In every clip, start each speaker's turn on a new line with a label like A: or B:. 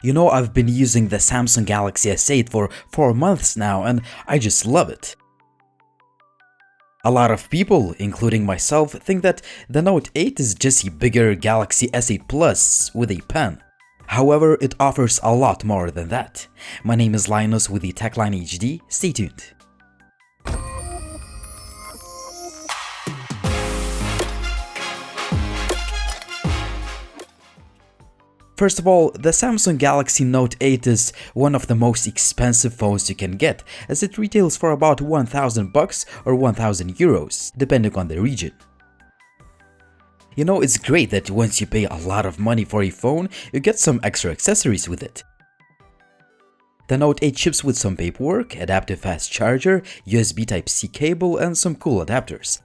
A: I've been using the Samsung Galaxy S8 for 4 months now and I just love it. A lot of people, including myself, think that the Note 8 is just a bigger Galaxy S8 Plus with a pen. However, it offers a lot more than that. My name is Linus with the TechLine HD, stay tuned. First of all, the Samsung Galaxy Note 8 is one of the most expensive phones you can get, as it retails for about 1000 bucks or 1000 euros, depending on the region. It's great that once you pay a lot of money for a phone, you get some extra accessories with it. The Note 8 ships with some paperwork, adaptive fast charger, USB Type-C cable, and some cool adapters.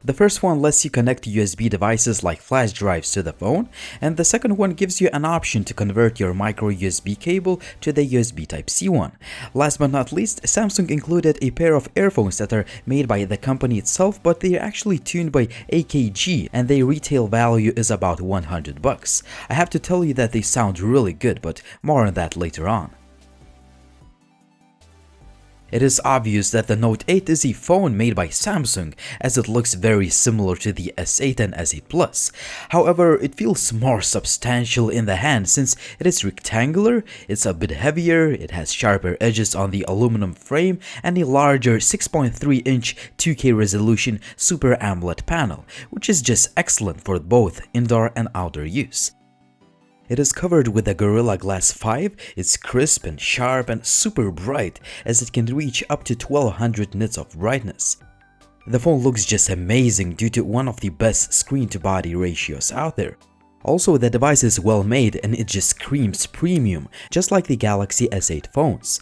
A: The first one lets you connect USB devices like flash drives to the phone, and the second one gives you an option to convert your micro USB cable to the USB Type-C one. Last but not least, Samsung included a pair of earphones that are made by the company itself, but they are actually tuned by AKG, and their retail value is about 100 bucks. I have to tell you that they sound really good, but more on that later on. It is obvious that the Note 8 is a phone made by Samsung, as it looks very similar to the S8 and S8 Plus. However, it feels more substantial in the hand since it is rectangular, it's a bit heavier, it has sharper edges on the aluminum frame, and a larger 6.3-inch 2K resolution Super AMOLED panel, which is just excellent for both indoor and outdoor use. It is covered with a Gorilla Glass 5, it's crisp and sharp and super bright, as it can reach up to 1200 nits of brightness. The phone looks just amazing due to one of the best screen-to-body ratios out there. Also, the device is well made and it just screams premium, just like the Galaxy S8 phones.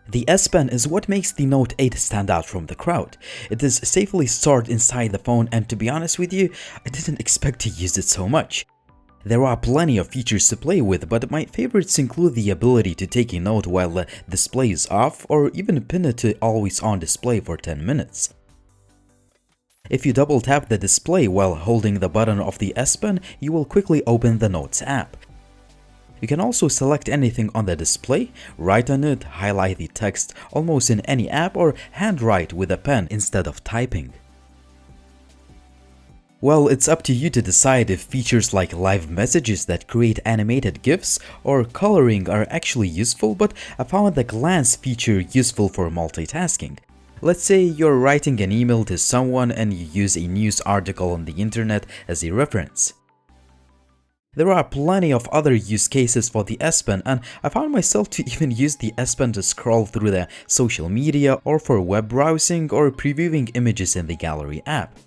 A: The S Pen is what makes the Note 8 stand out from the crowd. It is safely stored inside the phone, and to be honest with you, I didn't expect to use it so much. There are plenty of features to play with, but my favorites include the ability to take a note while the display is off, or even pin it to always on display for 10 minutes. If you double tap the display while holding the button of the S Pen, you will quickly open the Notes app. You can also select anything on the display, write on it, highlight the text almost in any app, or handwrite with a pen instead of typing. Well, it's up to you to decide if features like live messages that create animated GIFs or coloring are actually useful, but I found the glance feature useful for multitasking. Let's say you're writing an email to someone and you use a news article on the internet as a reference. There are plenty of other use cases for the S Pen, and I found myself to even use the S Pen to scroll through the social media or for web browsing or previewing images in the Gallery app.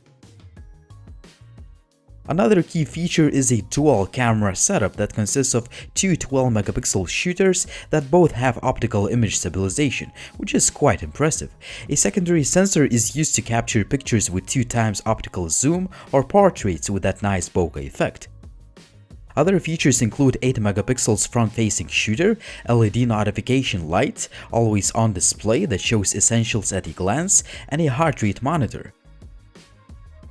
A: Another key feature is a dual camera setup that consists of two 12-megapixel shooters that both have optical image stabilization, which is quite impressive. A secondary sensor is used to capture pictures with 2x optical zoom or portraits with that nice bokeh effect. Other features include 8 megapixels front-facing shooter, LED notification light, always-on display that shows essentials at a glance, and a heart rate monitor.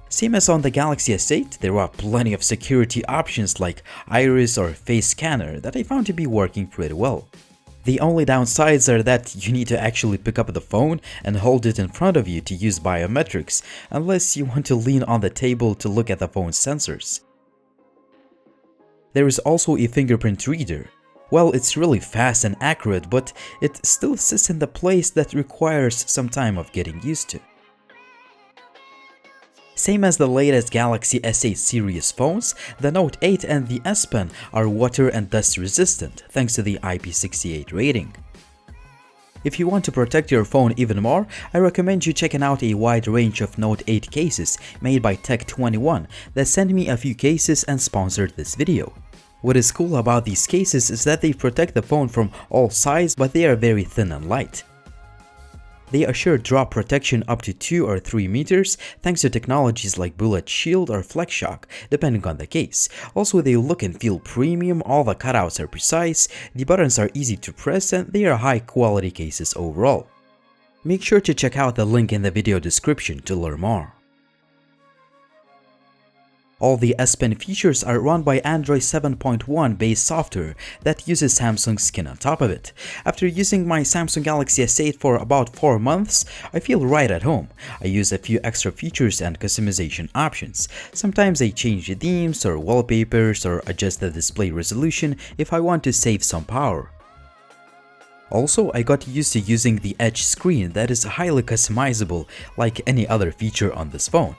A: Same as on the Galaxy S8, there are plenty of security options like iris or face scanner that I found to be working pretty well. The only downsides are that you need to actually pick up the phone and hold it in front of you to use biometrics, unless you want to lean on the table to look at the phone's sensors. There is also a fingerprint reader. Well, it's really fast and accurate, but it still sits in the place that requires some time of getting used to. Same as the latest Galaxy S8 series phones, the Note 8 and the S Pen are water and dust resistant thanks to the IP68 rating. If you want to protect your phone even more, I recommend you checking out a wide range of Note 8 cases made by Tech21 that sent me a few cases and sponsored this video. What is cool about these cases is that they protect the phone from all sides, but they are very thin and light. They assure drop protection up to 2 or 3 meters thanks to technologies like Bullet Shield or Flex Shock, depending on the case. Also, they look and feel premium, all the cutouts are precise, the buttons are easy to press, and they are high quality cases overall. Make sure to check out the link in the video description to learn more. All the S Pen features are run by Android 7.1 based software that uses Samsung's skin on top of it. After using my Samsung Galaxy S8 for about 4 months, I feel right at home. I use a few extra features and customization options. Sometimes I change the themes or wallpapers or adjust the display resolution if I want to save some power. Also, I got used to using the Edge screen that is highly customizable like any other feature on this phone.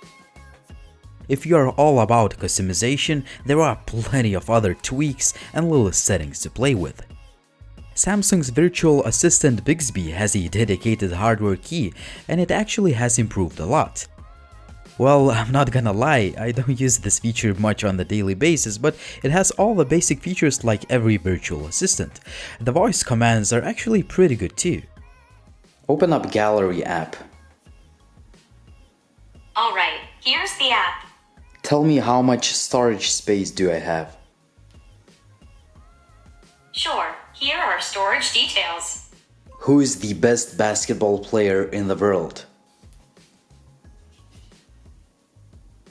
A: If you are all about customization, there are plenty of other tweaks and little settings to play with. Samsung's virtual assistant Bixby has a dedicated hardware key, and it actually has improved a lot. Well, I'm not gonna lie, I don't use this feature much on the daily basis, but it has all the basic features like every virtual assistant. The voice commands are actually pretty good too. Open up Gallery app.
B: Alright, here's the app.
A: Tell me how much storage space do I have?
B: Sure, here are storage details.
A: Who is the best basketball player in the world?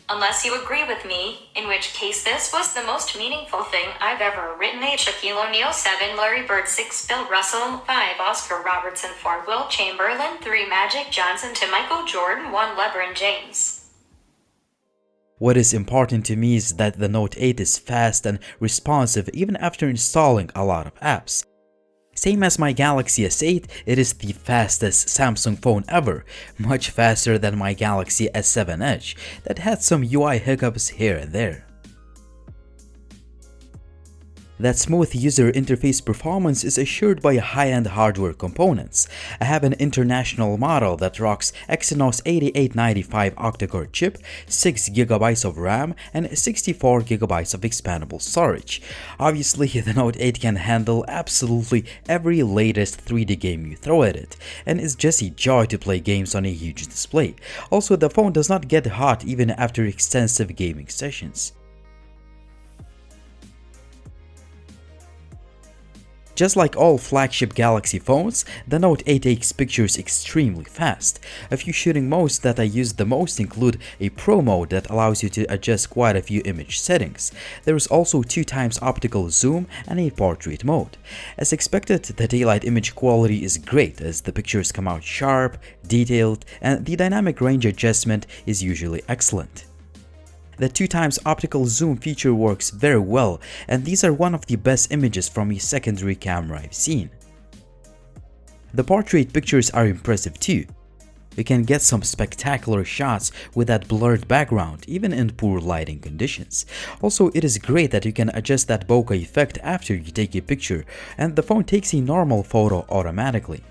B: Unless you agree with me, in which case this was the most meaningful thing I've ever written. 8 Shaquille O'Neal, 7 Larry Bird, 6 Bill Russell, 5 Oscar Robertson, 4 Will Chamberlain, 3 Magic Johnson, 2 Michael Jordan, 1 LeBron James.
A: What is important to me is that the Note 8 is fast and responsive even after installing a lot of apps. Same as my Galaxy S8, it is the fastest Samsung phone ever, much faster than my Galaxy S7 Edge that had some UI hiccups here and there. That smooth user interface performance is assured by high-end hardware components. I have an international model that rocks Exynos 8895 octa-core chip, 6GB of RAM, and 64GB of expandable storage. Obviously, the Note 8 can handle absolutely every latest 3D game you throw at it, and it's just a joy to play games on a huge display. Also, the phone does not get hot even after extensive gaming sessions. Just like all flagship Galaxy phones, the Note 8 takes pictures extremely fast. A few shooting modes that I use the most include a Pro mode that allows you to adjust quite a few image settings. There is also 2x optical zoom and a portrait mode. As expected, the daylight image quality is great as the pictures come out sharp, detailed, and the dynamic range adjustment is usually excellent. The 2x optical zoom feature works very well, and these are one of the best images from a secondary camera I've seen. The portrait pictures are impressive too. You can get some spectacular shots with that blurred background even in poor lighting conditions. Also, it is great that you can adjust that bokeh effect after you take a picture, and the phone takes a normal photo automatically.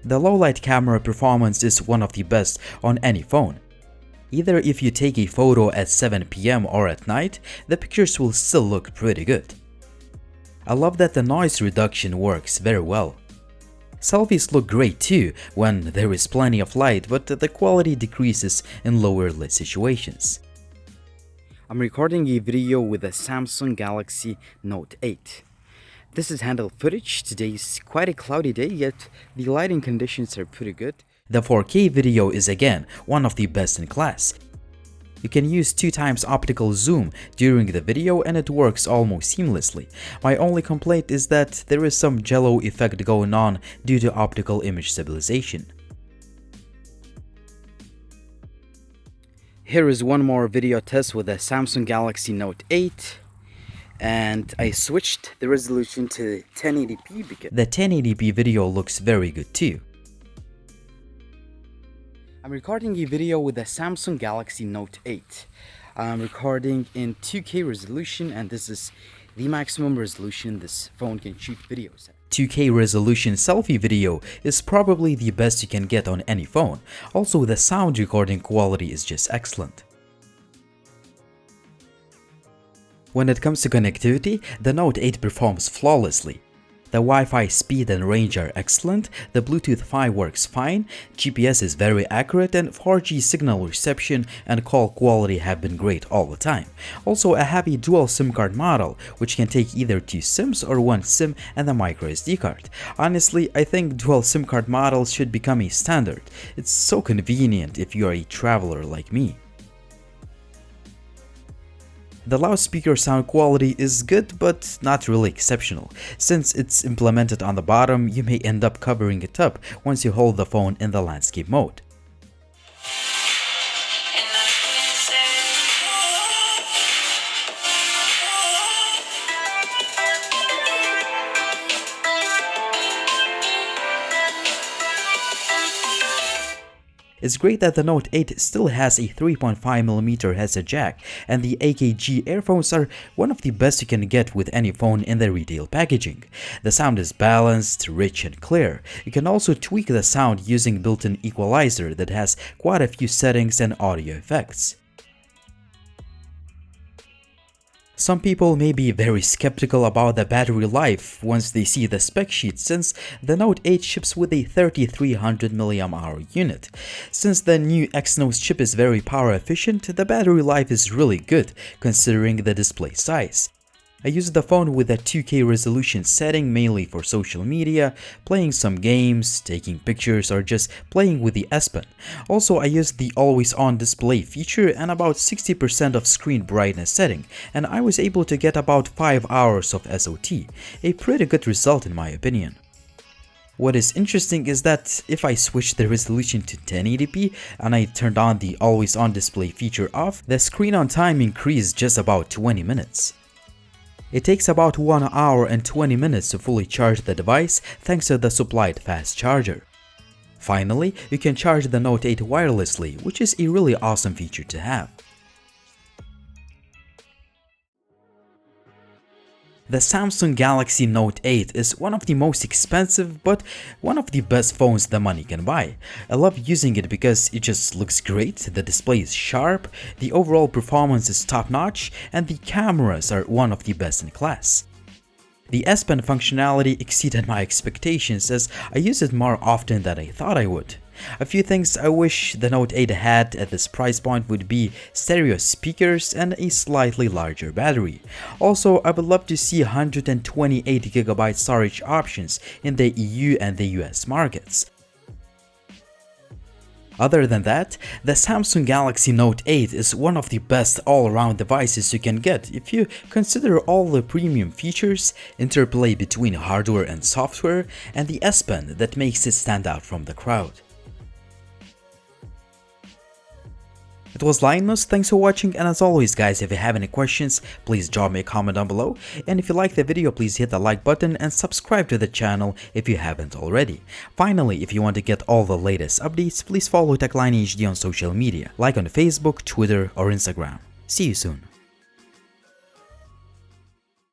A: The low light camera performance is one of the best on any phone. Either if you take a photo at 7 PM or at night, the pictures will still look pretty good. I love that the noise reduction works very well. Selfies look great too when there is plenty of light, but the quality decreases in lower lit situations. I'm recording a video with a Samsung Galaxy Note 8. This is handheld footage. Today is quite a cloudy day, yet the lighting conditions are pretty good. The 4K video is again one of the best in class. You can use 2x optical zoom during the video and it works almost seamlessly. My only complaint is that there is some jello effect going on due to optical image stabilization. Here is one more video test with the Samsung Galaxy Note 8. And I switched the resolution to 1080p because the 1080p video looks very good too. I'm recording a video with the Samsung Galaxy Note 8. I'm recording in 2K resolution, and this is the maximum resolution this phone can shoot videos at. 2K resolution selfie video is probably the best you can get on any phone. Also, the sound recording quality is just excellent. When it comes to connectivity, the Note 8 performs flawlessly. The Wi-Fi speed and range are excellent, the Bluetooth 5 works fine, GPS is very accurate, and 4G signal reception and call quality have been great all the time. Also, I have a dual SIM card model, which can take either 2 SIMs or 1 SIM and a microSD card. Honestly, I think dual SIM card models should become a standard. It's so convenient if you are a traveler like me. The loudspeaker sound quality is good but not really exceptional. Since it's implemented on the bottom, you may end up covering it up once you hold the phone in the landscape mode. It's great that the Note 8 still has a 3.5mm headset jack, and the AKG earphones are one of the best you can get with any phone in the retail packaging. The sound is balanced, rich and clear. You can also tweak the sound using built-in equalizer that has quite a few settings and audio effects. Some people may be very skeptical about the battery life once they see the spec sheet, since the Note 8 ships with a 3300 mAh unit. Since the new Exynos chip is very power efficient, the battery life is really good considering the display size. I used the phone with a 2K resolution setting mainly for social media, playing some games, taking pictures, or just playing with the S Pen. Also, I used the always on display feature and about 60% of screen brightness setting, and I was able to get about 5 hours of SOT, a pretty good result in my opinion. What is interesting is that if I switched the resolution to 1080p and I turned on the always on display feature off, the screen on time increased just about 20 minutes. It takes about 1 hour and 20 minutes to fully charge the device thanks to the supplied fast charger. Finally, you can charge the Note 8 wirelessly, which is a really awesome feature to have. The Samsung Galaxy Note 8 is one of the most expensive but one of the best phones the money can buy. I love using it because it just looks great, the display is sharp, the overall performance is top-notch, and the cameras are one of the best in class. The S Pen functionality exceeded my expectations as I use it more often than I thought I would. A few things I wish the Note 8 had at this price point would be stereo speakers and a slightly larger battery. Also, I would love to see 128GB storage options in the EU and the US markets. Other than that, the Samsung Galaxy Note 8 is one of the best all-around devices you can get if you consider all the premium features, interplay between hardware and software, and the S Pen that makes it stand out from the crowd. It was Linus, thanks for watching, and as always guys, if you have any questions, please drop me a comment down below, and if you like the video, please hit the like button and subscribe to the channel if you haven't already. Finally, if you want to get all the latest updates, please follow TechLine HD on social media, like on Facebook, Twitter or Instagram. See you soon.